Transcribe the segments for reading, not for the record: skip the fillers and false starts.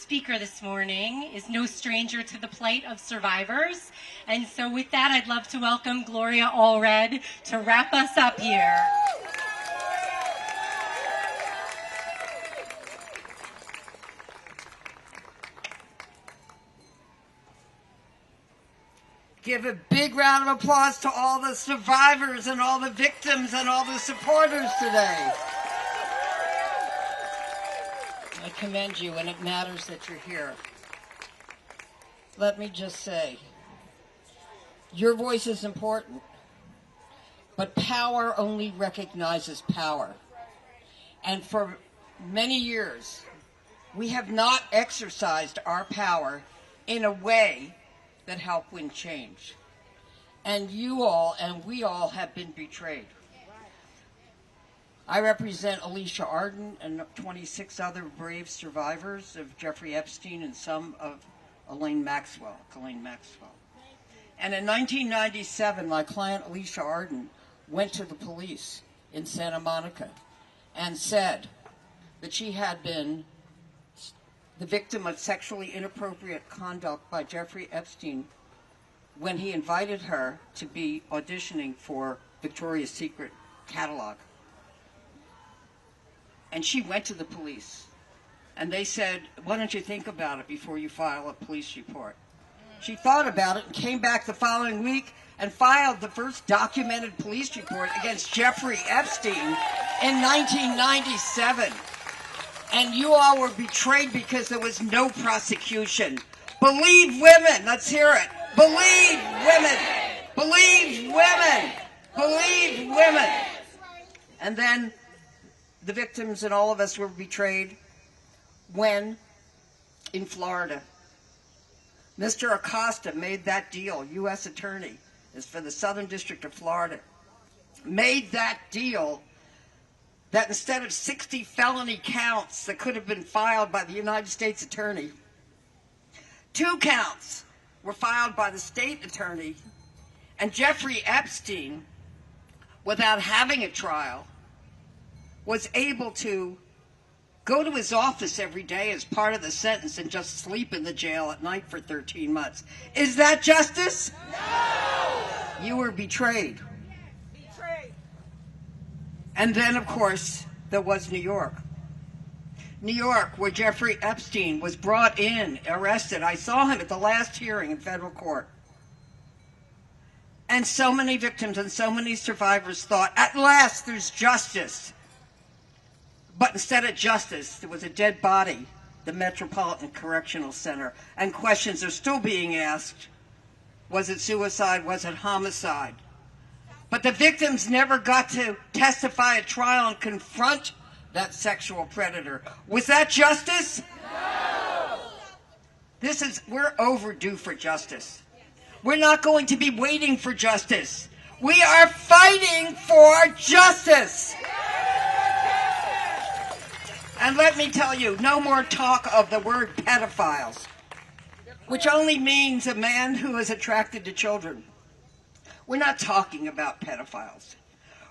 speaker this morning is no stranger to the plight of survivors. And so with that, I'd love to welcome Gloria Allred to wrap us up here. Give a big round of applause to all the survivors and all the victims and all the supporters today. I commend you, and it matters that you're here. Let me just say, your voice is important, but power only recognizes power. And for many years, we have not exercised our power in a way that help win change. And you all and we all have been betrayed. I represent Alicia Arden and 26 other brave survivors of Jeffrey Epstein and some of Ghislaine Maxwell. And in 1997, my client Alicia Arden went to the police in Santa Monica and said that she had been the victim of sexually inappropriate conduct by Jeffrey Epstein when he invited her to be auditioning for Victoria's Secret catalog. And she went to the police, and they said, why don't you think about it before you file a police report? She thought about it and came back the following week and filed the first documented police report against Jeffrey Epstein in 1997. And you all were betrayed because there was no prosecution. Believe women. Let's hear it. Believe women. Believe women. Believe women. And then the victims and all of us were betrayed when, in Florida, Mr. Acosta made that deal, U.S. Attorney, is for the Southern District of Florida, made that deal that instead of 60 felony counts that could have been filed by the United States Attorney, 2 counts were filed by the state attorney, and Jeffrey Epstein, without having a trial, was able to go to his office every day as part of the sentence and just sleep in the jail at night for 13 months. Is that justice? No! You were betrayed. And then, of course, there was New York. New York, where Jeffrey Epstein was brought in, arrested. I saw him at the last hearing in federal court. And so many victims and so many survivors thought, at last there's justice. But instead of justice, there was a dead body, the Metropolitan Correctional Center. And questions are still being asked. Was it suicide? Was it homicide? But the victims never got to testify at trial and confront that sexual predator. Was that justice? No! We're overdue for justice. We're not going to be waiting for justice. We are fighting for justice. And let me tell you, no more talk of the word pedophiles, which only means a man who is attracted to children. We're not talking about pedophiles.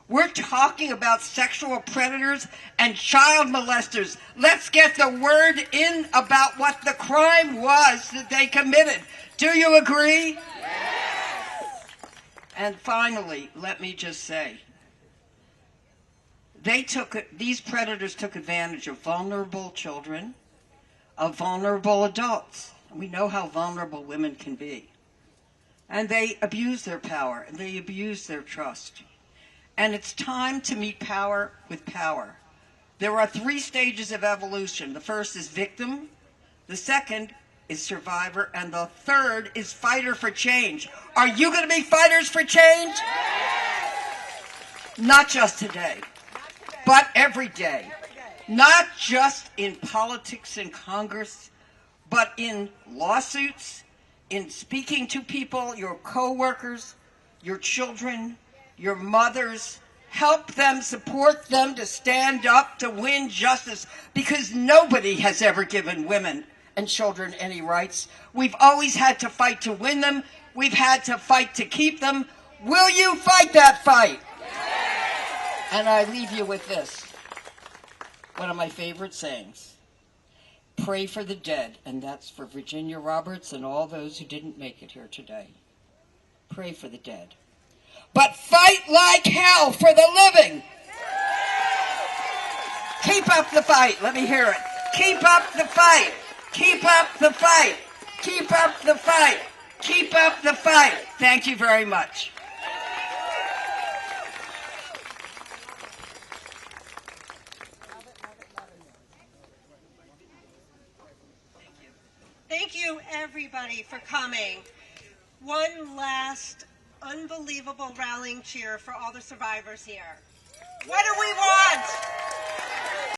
We're talking about sexual predators and child molesters. Let's get the word in about what the crime was that they committed. Do you agree? Yes! And finally, let me just say, these predators took advantage of vulnerable children, of vulnerable adults. We know how vulnerable women can be. And they abuse their power, and they abuse their trust. And it's time to meet power with power. There are 3 stages of evolution. The first is victim, the second is survivor, and the third is fighter for change. Are you going to be fighters for change? Yes! Not just today, but every day. Not just in politics and Congress, but in lawsuits, in speaking to people, your co-workers, your children, your mothers. Help them, support them to stand up to win justice, because nobody has ever given women and children any rights. We've always had to fight to win them. We've had to fight to keep them. Will you fight that fight? Yes! And I leave you with this, one of my favorite sayings. Pray for the dead, and that's for Virginia Roberts and all those who didn't make it here today. Pray for the dead. But fight like hell for the living. Keep up the fight. Let me hear it. Keep up the fight. Keep up the fight. Keep up the fight. Keep up the fight. Thank you very much. Thank you, everybody, for coming. One last unbelievable rallying cheer for all the survivors here. What do we want?